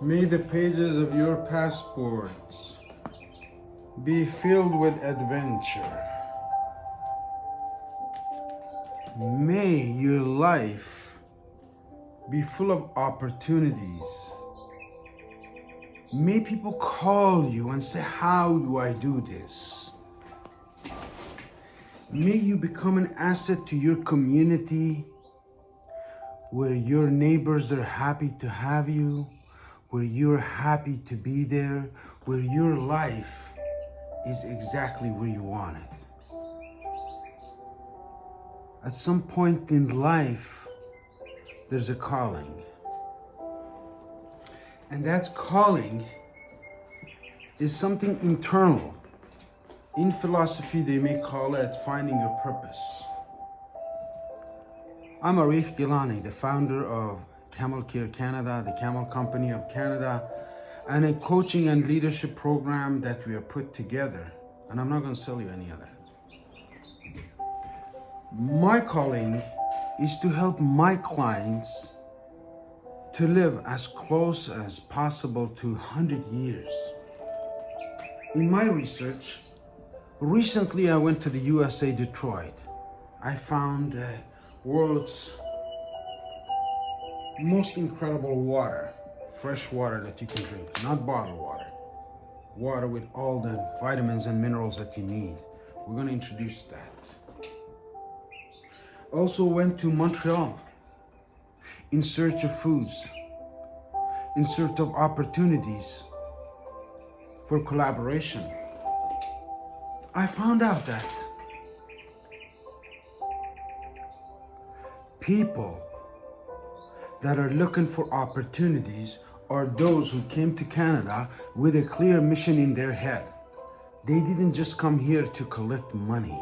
May the pages of your passports be filled with adventure. May your life be full of opportunities. May people call you and say, how do I do this? May you become an asset to your community, where your neighbors are happy to have you, where you're happy to be there, where your life is exactly where you want it. At some point in life, there's a calling. And that calling is something internal. In philosophy, they may call it finding your purpose. I'm Arif Gilany, the founder of Camel Canada, the Camel Company of Canada, and a coaching and leadership program that we have put together. And I'm not going to sell you any of that. My calling is to help my clients to live as close as possible to 100 years. In my research, recently I went to the USA, Detroit. I found the world's most incredible water, fresh water that you can drink, not bottled water. Water with all the vitamins and minerals that you need. We're going to introduce that. Also went to Montreal in search of foods, in search of opportunities for collaboration. I found out that people that are looking for opportunities are those who came to Canada with a clear mission in their head. They didn't just come here to collect money.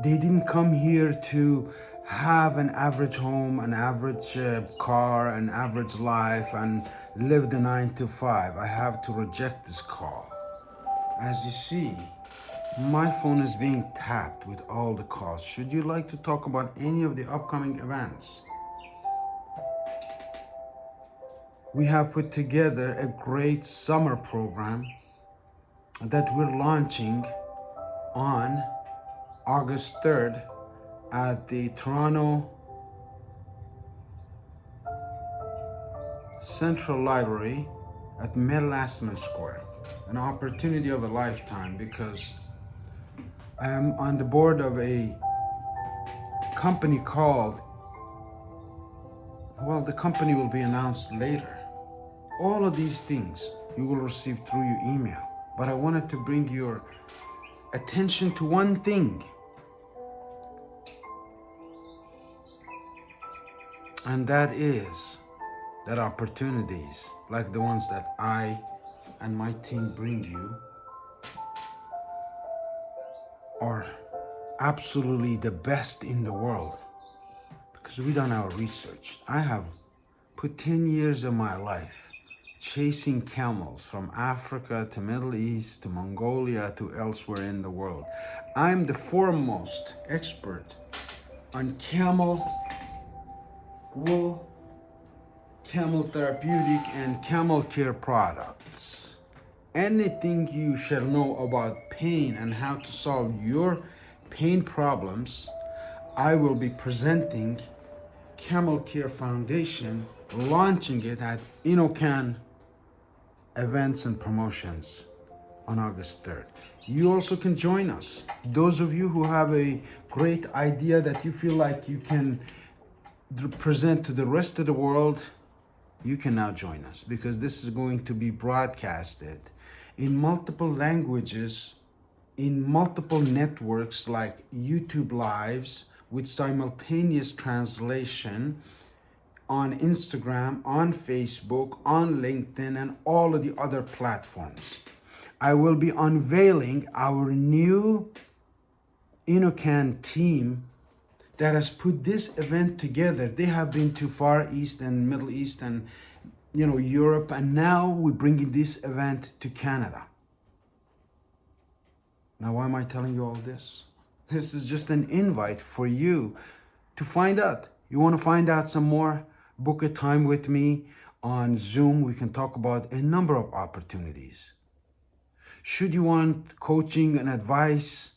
They didn't come here to have an average home, an average car, an average life, and live the 9 to 5. I have to reject this call. As you see, my phone is being tapped with all the calls. Should you like to talk about any of the upcoming events? We have put together a great summer program that we're launching on August 3rd at the Toronto Central Library at Mellasman Square. An opportunity of a lifetime, because I'm on the board of a company called, well, the company will be announced later. All of these things you will receive through your email. But I wanted to bring your attention to one thing. And that is that opportunities like the ones that I and my team bring you are absolutely the best in the world, because we've done our research. I have put 10 years of my life chasing camels from Africa to Middle East to Mongolia to elsewhere in the world. I'm the foremost expert on camel wool, camel therapeutic, and camel care products. Anything you shall know about pain and how to solve your pain problems, I will be presenting Camel Care Foundation, launching it at InnoCan events and promotions on August 3rd. You also can join us. Those of you who have a great idea that you feel like you can present to the rest of the world, you can now join us, because this is going to be broadcasted in multiple languages, in multiple networks like YouTube Lives with simultaneous translation, on Instagram, on Facebook, on LinkedIn, and all of the other platforms. I will be unveiling our new InnoCan team that has put this event together. They have been to Far East and Middle East and Europe, and now we're bringing this event to Canada. Now, why am I telling you all this? This is just an invite for you to find out. You want to find out some more? Book a time with me On Zoom, we can talk about a number of opportunities. Should you want coaching and advice,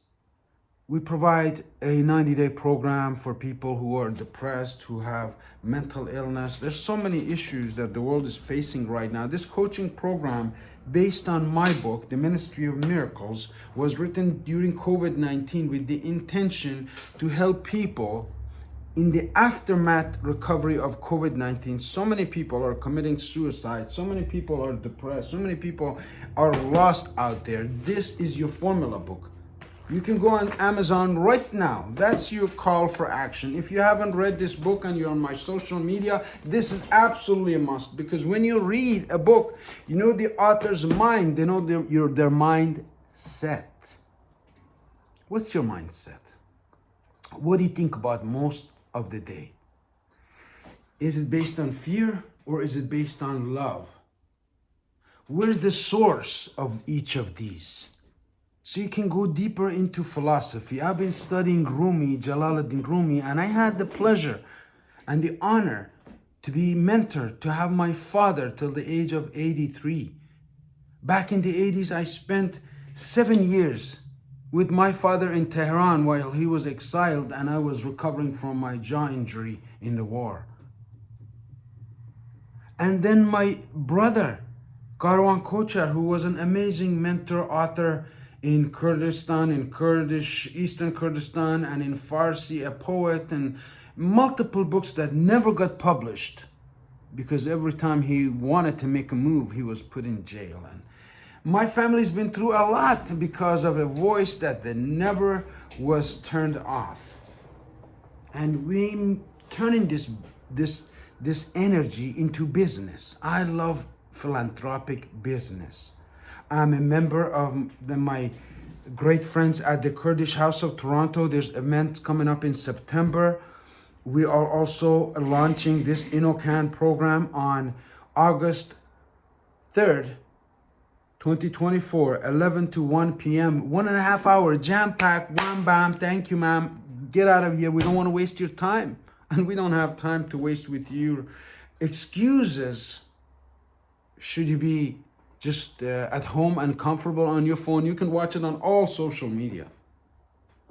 we provide a 90-day program for people who are depressed, who have mental illness. There's so many issues that the world is facing right now. This coaching program, based on my book, The Ministry of Miracles, was written during COVID-19 with the intention to help people in the aftermath recovery of COVID-19. So many people are committing suicide. So many people are depressed. So many people are lost out there. This is your formula book. You can go on Amazon right now. That's your call for action. If you haven't read this book and you're on my social media, this is absolutely a must, because when you read a book, you know the author's mind, they know their mindset. What's your mindset? What do you think about most of the day? Is it based on fear or is it based on love? Where's the source of each of these? So you can go deeper into philosophy. I've been studying Rumi, Jalaluddin Rumi, and I had the pleasure and the honor to be mentored, to have my father till the age of 83. Back in the 80s, I spent 7 years with my father in Tehran while he was exiled and I was recovering from my jaw injury in the war. And then my brother, Karwan Kochar, who was an amazing mentor, author in Kurdistan, in Kurdish, Eastern Kurdistan, and in Farsi, a poet, and multiple books that never got published because every time he wanted to make a move, he was put in jail. And my family's been through a lot because of a voice that never was turned off. And we turning this energy into business. I love philanthropic business. I'm a member of my great friends at the Kurdish House of Toronto. There's events coming up in September. We are also launching this InnoCan program on August 3rd, 2024, 11 to 1 p.m. 1.5 hour jam-packed, wham, bam, thank you, ma'am. Get out of here. We don't want to waste your time. And we don't have time to waste with your excuses. Should you be just at home and comfortable on your phone, you can watch it on all social media.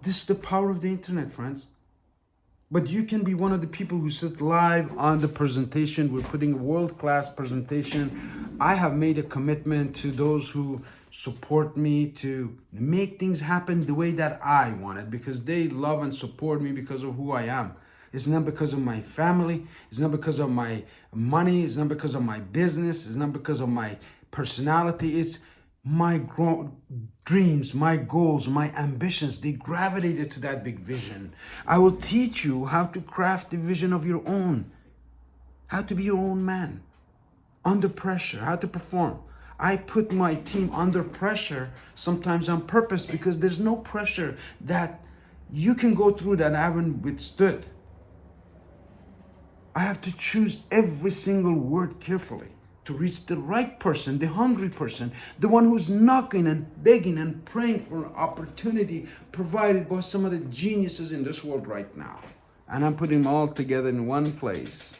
This is the power of the internet, friends. But you can be one of the people who sit live on the presentation. We're putting a world-class presentation. I have made a commitment to those who support me to make things happen the way that I want it, because they love and support me because of who I am. It's not because of my family. It's not because of my money. It's not because of my business. It's not because of my personality. It's my dreams, my goals, my ambitions. They gravitated to that big vision. I will teach you how to craft the vision of your own, how to be your own man, under pressure, how to perform. I put my team under pressure sometimes on purpose, because there's no pressure that you can go through that I haven't withstood. I have to choose every single word carefully to reach the right person, the hungry person, the one who's knocking and begging and praying for an opportunity provided by some of the geniuses in this world right now. And I'm putting them all together in one place.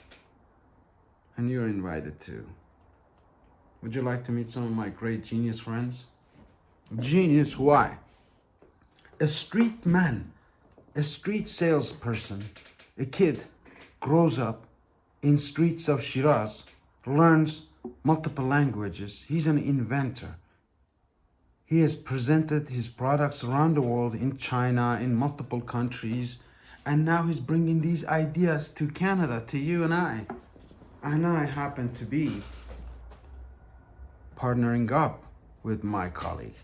And you're invited too. Would you like to meet some of my great genius friends? Genius, why? A street man, a street salesperson, a kid grows up in streets of Shiraz, learns multiple languages. He's an inventor. He has presented his products around the world, in China, in multiple countries, and now he's bringing these ideas to Canada, to you and I. And I happen to be partnering up with my colleague.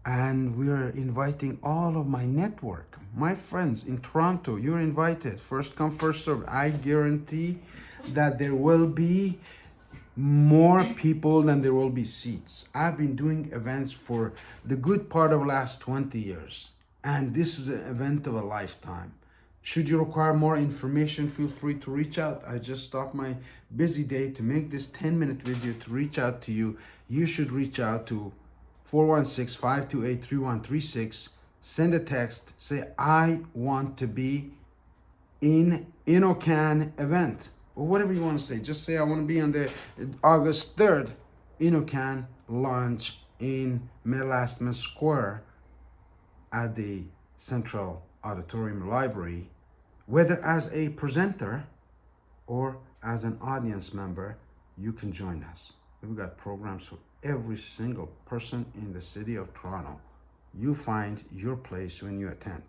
And we're inviting all of my network, my friends in Toronto. You're invited. First come, first serve. I guarantee that there will be more people than there will be seats. I've been doing events for the good part of the last 20 years. And this is an event of a lifetime. Should you require more information, feel free to reach out. I just stopped my busy day to make this 10-minute video to reach out to you. You should reach out to 416-528-3136. Send a text. Say, I want to be in InnoCan event. or whatever you want to say. Just say, I want to be on the August 3rd Inukan launch in Melastman Square at the Central Auditorium Library, whether as a presenter or as an audience member. You can join us. We've got programs for every single person in the city of Toronto. You find your place when you attend.